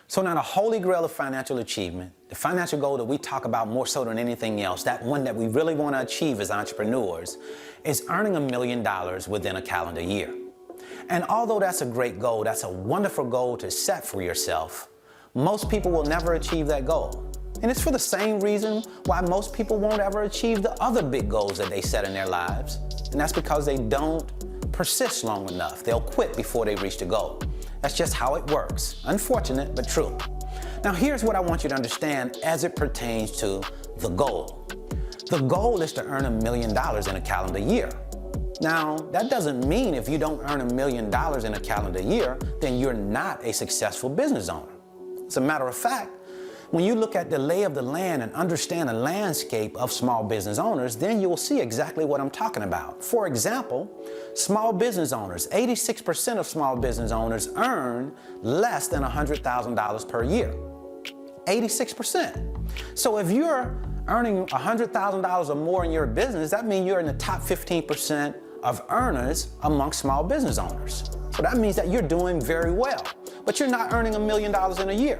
So now the holy grail of financial achievement, the financial goal that we talk about more so than anything else, that one that we really want to achieve as entrepreneurs, is earning $1 million within a calendar year. And although that's a great goal, that's a wonderful goal to set for yourself, most people will never achieve that goal. And it's for the same reason why most people won't ever achieve the other big goals that they set in their lives. And that's because they don't persist long enough. They'll quit before they reach the goal. That's just how it works. Unfortunate, but true. Now here's what I want you to understand as it pertains to the goal. The goal is to earn $1 million in a calendar year. Now, that doesn't mean if you don't earn $1 million in a calendar year, then you're not a successful business owner. As a matter of fact, when you look at the lay of the land and understand the landscape of small business owners, then you will see exactly what I'm talking about. For example, small business owners, 86% of small business owners earn less than $100,000 per year. 86%. So if you're earning $100,000 or more in your business, that means you're in the top 15% of earners among small business owners. So that means that you're doing very well, but you're not earning $1 million in a year.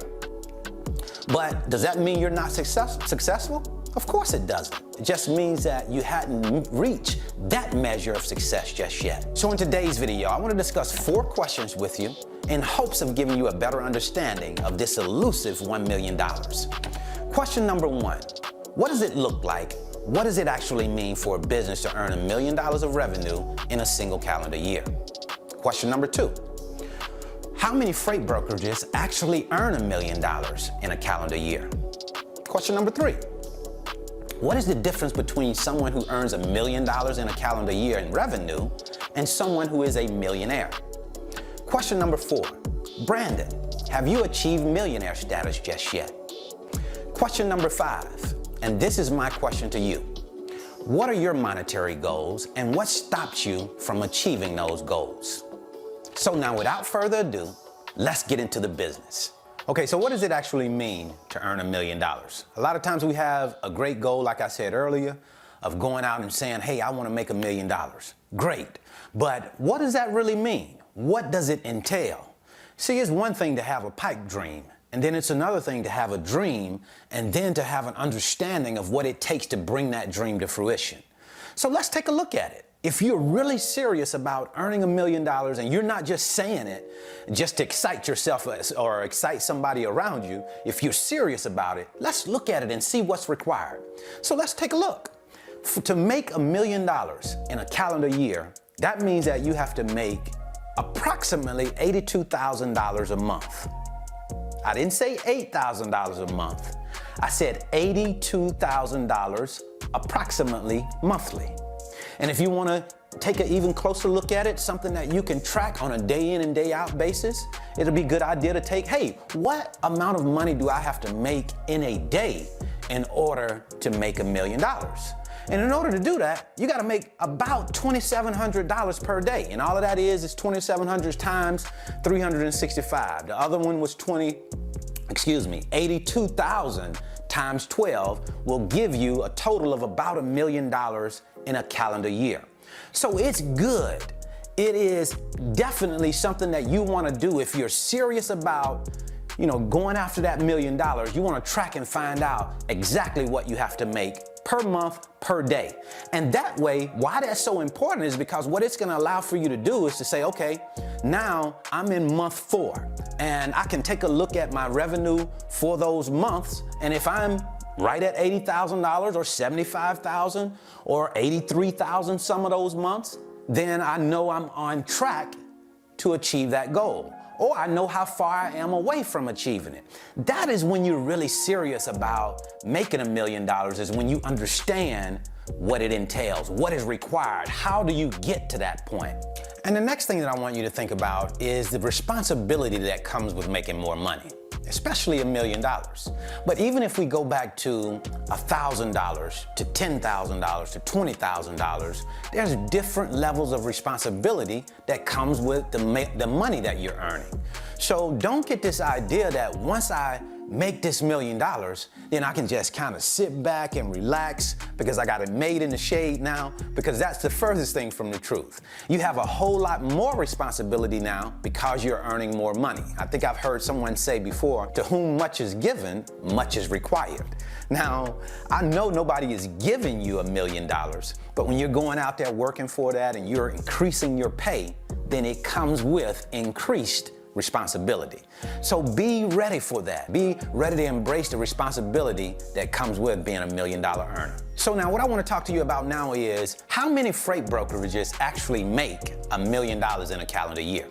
But does that mean you're not successful? Of course it doesn't. It just means that you hadn't reached that measure of success just yet. So in today's video, I want to discuss 4 questions with you in hopes of giving you a better understanding of this elusive $1 million. Question number 1, what does it look like? What does it actually mean for a business to earn $1 million of revenue in a single calendar year? Question number 2, how many freight brokerages actually earn $1 million in a calendar year? Question number 3, what is the difference between someone who earns $1 million in a calendar year in revenue and someone who is a millionaire? Question number 4, Brandon, have you achieved millionaire status just yet? Question number 5, and this is my question to you. What are your monetary goals and what stops you from achieving those goals? So now without further ado, let's get into the business. Okay, so what does it actually mean to earn $1 million? A lot of times we have a great goal, like I said earlier, of going out and saying, hey, I want to make $1 million. Great. But what does that really mean? What does it entail? See, it's one thing to have a pipe dream, and then it's another thing to have a dream, and then to have an understanding of what it takes to bring that dream to fruition. So let's take a look at it. If you're really serious about earning $1 million and you're not just saying it just to excite yourself or excite somebody around you, if you're serious about it, let's look at it and see what's required. So let's take a look. To make $1 million in a calendar year, that means that you have to make approximately $82,000 a month. I didn't say $8,000 a month. I said $82,000 approximately monthly. And if you want to take an even closer look at it, something that you can track on a day in and day out basis, it'll be a good idea to take, hey, what amount of money do I have to make in a day in order to make $1 million? And in order to do that, you got to make about $2,700 per day. And all of that is 2,700 times 365. The other one was 82,000 times 12 will give you a total of about $1 million in a calendar year. So it's good. It is definitely something that you want to do if you're serious about, going after that $1 million. You want to track and find out exactly what you have to make per month, per day. And that way, why that's so important is because what it's going to allow for you to do is to say, okay, now I'm in month 4 and I can take a look at my revenue for those months. And if I'm right at $80,000 or $75,000 or $83,000 some of those months, then I know I'm on track to achieve that goal. Or I know how far I am away from achieving it. That is when you're really serious about making $1 million, is when you understand what it entails, what is required, how do you get to that point. And the next thing that I want you to think about is the responsibility that comes with making more money, especially $1 million. But even if we go back to $1,000 to $10,000 to $20,000, there's different levels of responsibility that comes with the money that you're earning. So don't get this idea that once I make this $1 million, then I can just kind of sit back and relax because I got it made in the shade now, because that's the furthest thing from the truth. You have a whole lot more responsibility now because you're earning more money. I think I've heard someone say before, to whom much is given, much is required. Now, I know nobody is giving you $1 million, but when you're going out there working for that and you're increasing your pay, then it comes with increased responsibility. So be ready for that. Be ready to embrace the responsibility that comes with being $1 million earner. So now what I want to talk to you about now is how many freight brokerages actually make $1 million in a calendar year?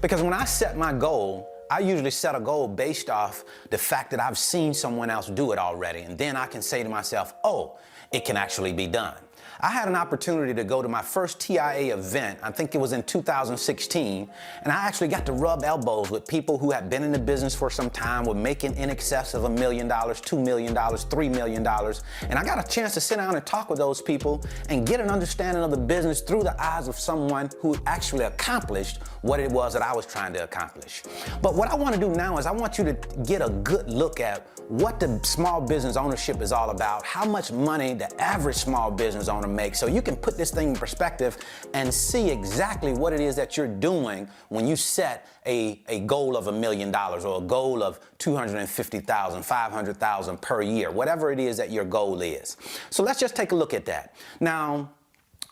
Because when I set my goal, I usually set a goal based off the fact that I've seen someone else do it already, and then I can say to myself, oh, it can actually be done. I had an opportunity to go to my first TIA event, I think it was in 2016, and I actually got to rub elbows with people who had been in the business for some time, were making in excess of $1 million, $2 million, $3 million, and I got a chance to sit down and talk with those people and get an understanding of the business through the eyes of someone who actually accomplished what it was that I was trying to accomplish. But what I want to do now is I want you to get a good look at what the small business ownership is all about, how much money the average small business owner makes, so you can put this thing in perspective and see exactly what it is that you're doing when you set a goal of $1 million or a goal of $250,000, $500,000 per year, whatever it is that your goal is. So let's just take a look at that. Now,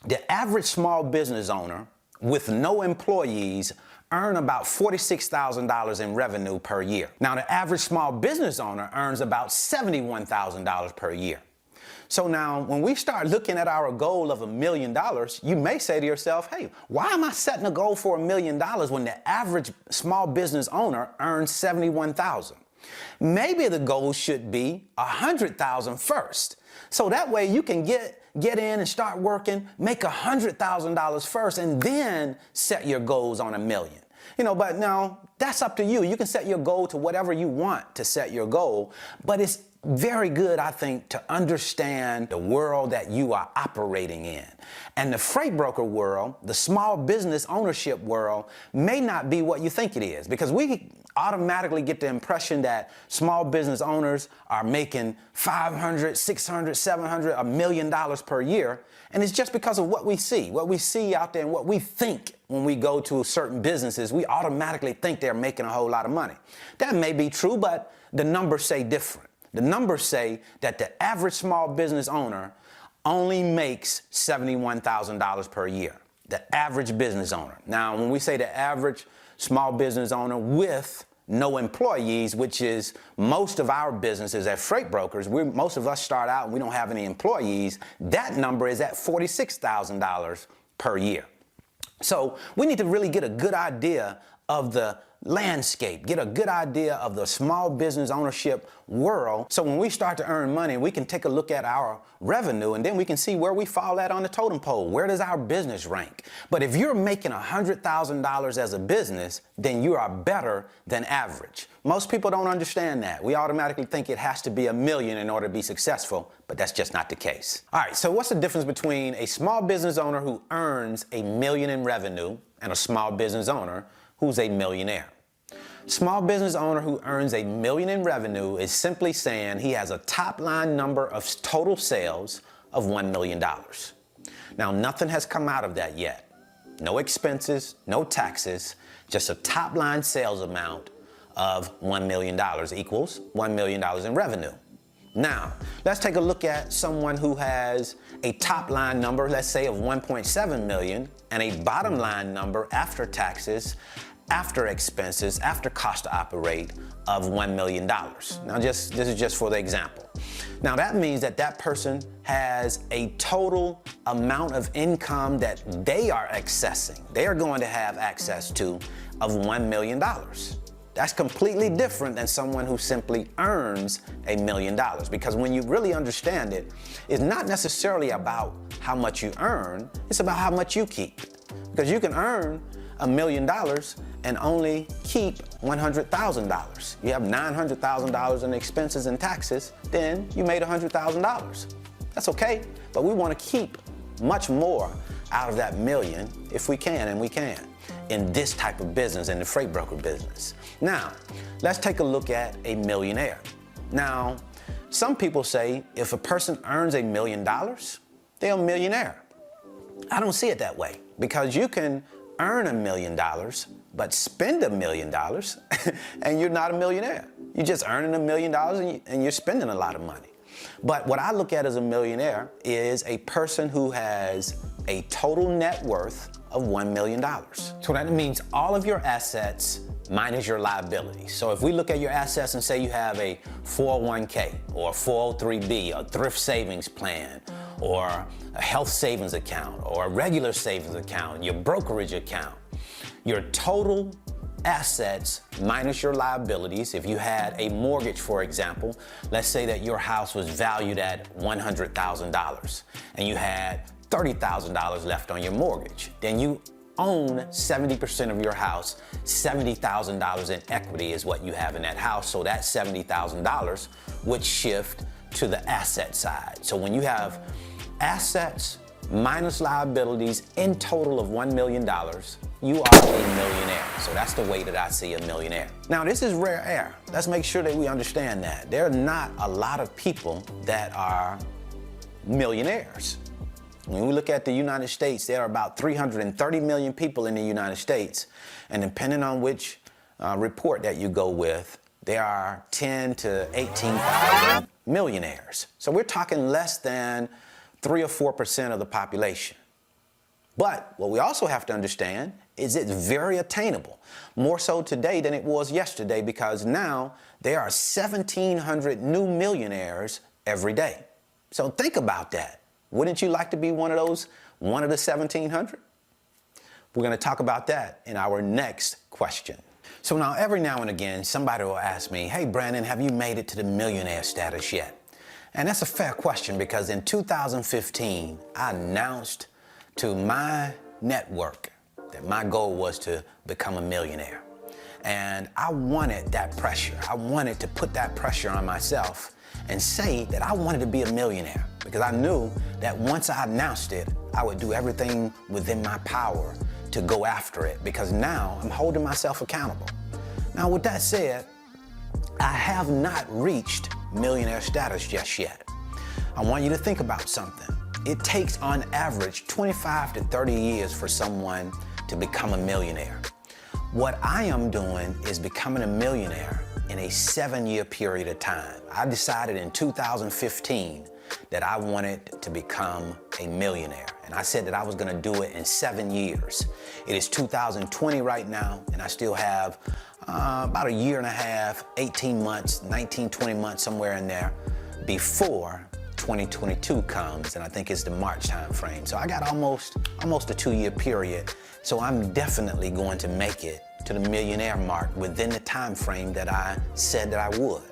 the average small business owner with no employees earn about $46,000 in revenue per year. Now, the average small business owner earns about $71,000 per year. So now, when we start looking at our goal of $1 million, you may say to yourself, hey, why am I setting a goal for $1 million when the average small business owner earns $71,000? Maybe the goal should be $100,000 first. So that way you can get in and start working, make $100,000 first, and then set your goals on $1 million. But now that's up to you. You can set your goal to whatever you want to set your goal, but it's very good, I think, to understand the world that you are operating in. And the freight broker world, the small business ownership world, may not be what you think it is, because we automatically get the impression that small business owners are making $500, $600, $700, $1 million per year. And it's just because of what we see out there and what we think when we go to certain businesses. We automatically think they're making a whole lot of money. That may be true, but the numbers say different. The numbers say that the average small business owner only makes $71,000 per year. The average business owner. Now, when we say the average small business owner with no employees, which is most of our businesses as freight brokers, most of us start out and we don't have any employees, that number is at $46,000 per year. So we need to really get a good idea of the landscape, get a good idea of the small business ownership world. So when we start to earn money, we can take a look at our revenue and then we can see where we fall at on the totem pole. Where does our business rank? But if you're making $100,000 as a business, then you are better than average. Most people don't understand that. We automatically think it has to be $1 million in order to be successful, but that's just not the case. All right, so what's the difference between a small business owner who earns $1 million in revenue and a small business owner who's a millionaire? Small business owner who earns $1 million in revenue is simply saying he has a top line number of total sales of $1 million. Now, nothing has come out of that yet. No expenses, no taxes, just a top line sales amount of $1 million equals $1 million in revenue. Now, let's take a look at someone who has a top line number, let's say of 1.7 million, and a bottom line number after taxes, after expenses, after cost to operate of $1 million. Now, this is just for the example. Now, that means that that person has a total amount of income that they are accessing, they are going to have access to, of $1 million. That's completely different than someone who simply earns $1 million, because when you really understand it, it's not necessarily about how much you earn, it's about how much you keep. Because you can earn $1 million and only keep $100,000. You have $900,000 in expenses and taxes, then you made $100,000. That's okay, but we want to keep much more out of that million if we can, and we can. in this type of business, in the freight broker business. Now, let's take a look at a millionaire. Now, some people say if a person earns $1 million, they're a millionaire. I don't see it that way, because you can earn $1 million, but spend $1 million, and you're not a millionaire. You're just earning $1 million and you're spending a lot of money. But what I look at as a millionaire is a person who has a total net worth of $1 million. So that means all of your assets minus your liabilities. So if we look at your assets and say you have a 401k or a 403b, a thrift savings plan, or a health savings account, or a regular savings account, your brokerage account, your total assets minus your liabilities. If you had a mortgage, for example, let's say that your house was valued at $100,000 and you had $30,000 left on your mortgage, then you own 70% of your house. $70,000 in equity is what you have in that house. So that $70,000 would shift to the asset side. So when you have assets minus liabilities in total of $1 million, you are a millionaire. So that's the way that I see a millionaire. Now, this is rare air. Let's make sure that we understand that. There are not a lot of people that are millionaires. When we look at the United States, there are about 330 million people in the United States. And depending on which report that you go with, there are 10 to 18,000 millionaires. So we're talking less than 3 or 4% of the population. But what we also have to understand is it's very attainable, more so today than it was yesterday, because now there are 1,700 new millionaires every day. So think about that. Wouldn't you like to be one of the 1,700? We're going to talk about that in our next question. So now every now and again, somebody will ask me, hey, Brandon, have you made it to the millionaire status yet? And that's a fair question, because in 2015, I announced to my network that my goal was to become a millionaire. And I wanted that pressure. I wanted to put that pressure on myself and say that I wanted to be a millionaire, because I knew that once I announced it, I would do everything within my power to go after it, because now I'm holding myself accountable. Now, with that said, I have not reached millionaire status just yet. I want you to think about something. It takes on average 25 to 30 years for someone to become a millionaire. What I am doing is becoming a millionaire in a 7-year period of time. I decided in 2015 that I wanted to become a millionaire. And I said that I was gonna do it in 7 years. It is 2020 right now, and I still have about a year and a half, 18 months, 19, 20 months, somewhere in there, before 2022 comes, and I think it's the March time frame. So I got almost a 2-year period. So I'm definitely going to make it to the millionaire mark within the time frame that I said that I would.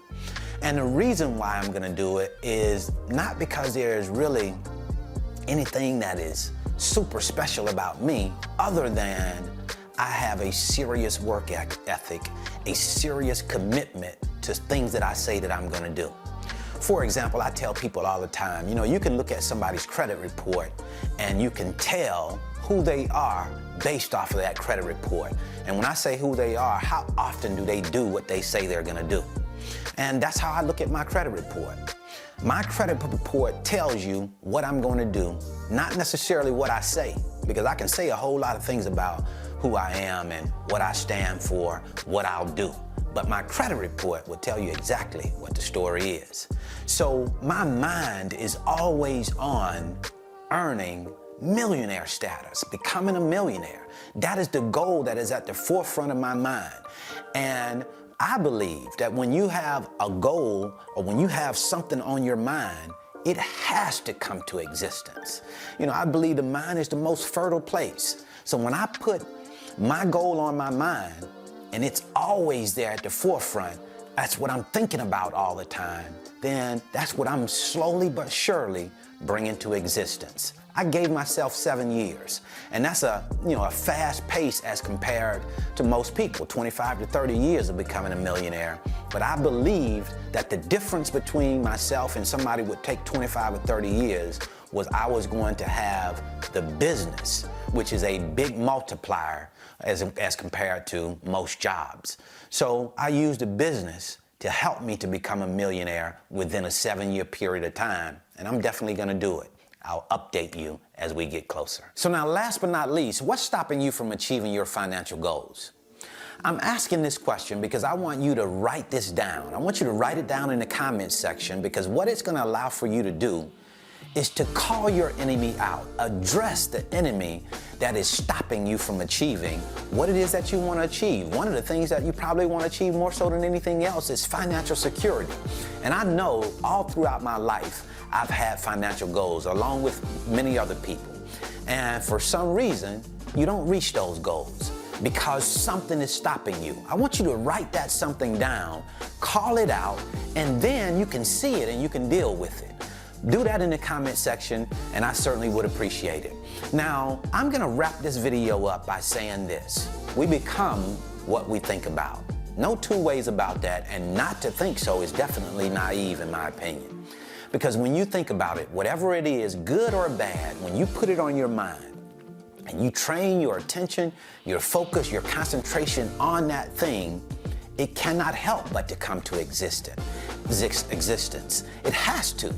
And the reason why I'm gonna do it is not because there is really anything that is super special about me, other than I have a serious work ethic, a serious commitment to things that I say that I'm gonna do. For example, I tell people all the time, you know, you can look at somebody's credit report and you can tell who they are based off of that credit report. And when I say who they are, how often do they do what they say they're gonna do? And that's how I look at my credit report. My credit report tells you what I'm gonna do, not necessarily what I say, because I can say a whole lot of things about who I am and what I stand for, what I'll do. But my credit report will tell you exactly what the story is. So my mind is always on earning millionaire status, becoming a millionaire. That is the goal that is at the forefront of my mind. And I believe that when you have a goal, or when you have something on your mind, it has to come to existence. You know, I believe the mind is the most fertile place. So when I put my goal on my mind, and it's always there at the forefront, that's what I'm thinking about all the time, then that's what I'm slowly but surely bringing to existence. I gave myself 7 years, and that's a fast pace as compared to most people, 25 to 30 years of becoming a millionaire. But I believed that the difference between myself and somebody would take 25 or 30 years was I was going to have the business which is a big multiplier as compared to most jobs. So I used a business to help me to become a millionaire within a 7-year period of time, and I'm definitely gonna do it. I'll update you as we get closer. So now, last but not least, what's stopping you from achieving your financial goals? I'm asking this question because I want you to write this down. I want you to write it down in the comments section, because what it's gonna allow for you to do is to call your enemy out. Address the enemy that is stopping you from achieving what it is that you want to achieve. One of the things that you probably want to achieve more so than anything else is financial security. And I know all throughout my life, I've had financial goals along with many other people. And for some reason, you don't reach those goals because something is stopping you. I want you to write that something down, call it out, and then you can see it and you can deal with it. Do that in the comment section, and I certainly would appreciate it. Now, I'm gonna wrap this video up by saying this: we become what we think about. No two ways about that, and not to think so is definitely naive in my opinion. Because when you think about it, whatever it is, good or bad, when you put it on your mind and you train your attention, your focus, your concentration on that thing, it cannot help but to come to existence. It has to.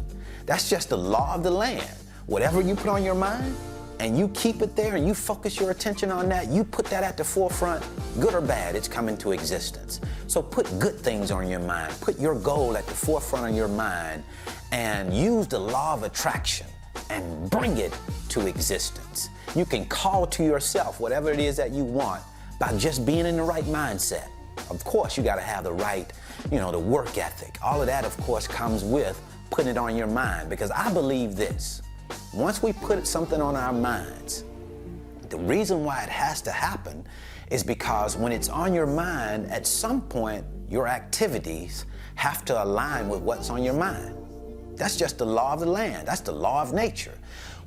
That's just the law of the land. Whatever you put on your mind and you keep it there and you focus your attention on that, you put that at the forefront, good or bad, it's coming to existence. So put good things on your mind. Put your goal at the forefront of your mind and use the law of attraction and bring it to existence. You can call to yourself whatever it is that you want by just being in the right mindset. Of course, you gotta have the right, the work ethic. All of that, of course, comes with putting it on your mind, because I believe this: once we put something on our minds, the reason why it has to happen is because when it's on your mind, at some point, your activities have to align with what's on your mind. That's just the law of the land. That's the law of nature.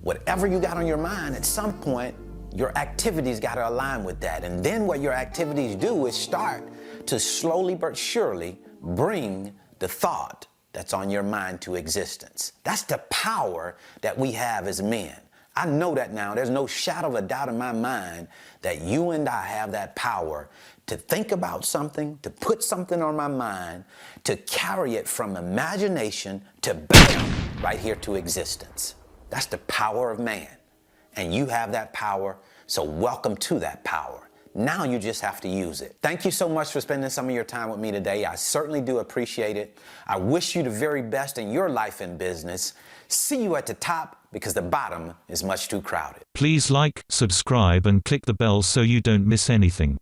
Whatever you got on your mind, at some point, your activities got to align with that. And then what your activities do is start to slowly but surely bring the thought that's on your mind to existence. That's the power that we have as men. I know that now. There's no shadow of a doubt in my mind that you and I have that power to think about something, to put something on my mind, to carry it from imagination to bam, right here to existence. That's the power of man. And you have that power, so welcome to that power. Now you just have to use it. Thank you so much for spending some of your time with me today. I certainly do appreciate it. I wish you the very best in your life and business. See you at the top, because the bottom is much too crowded. Please like, subscribe, and click the bell so you don't miss anything.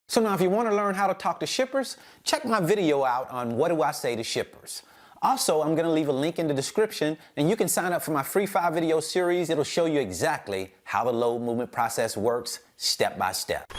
So now if you want to learn how to talk to shippers, check my video out on what do I say to shippers. Also, I'm going to leave a link in the description, and you can sign up for my free 5-video series. It'll show you exactly how the load movement process works step by step.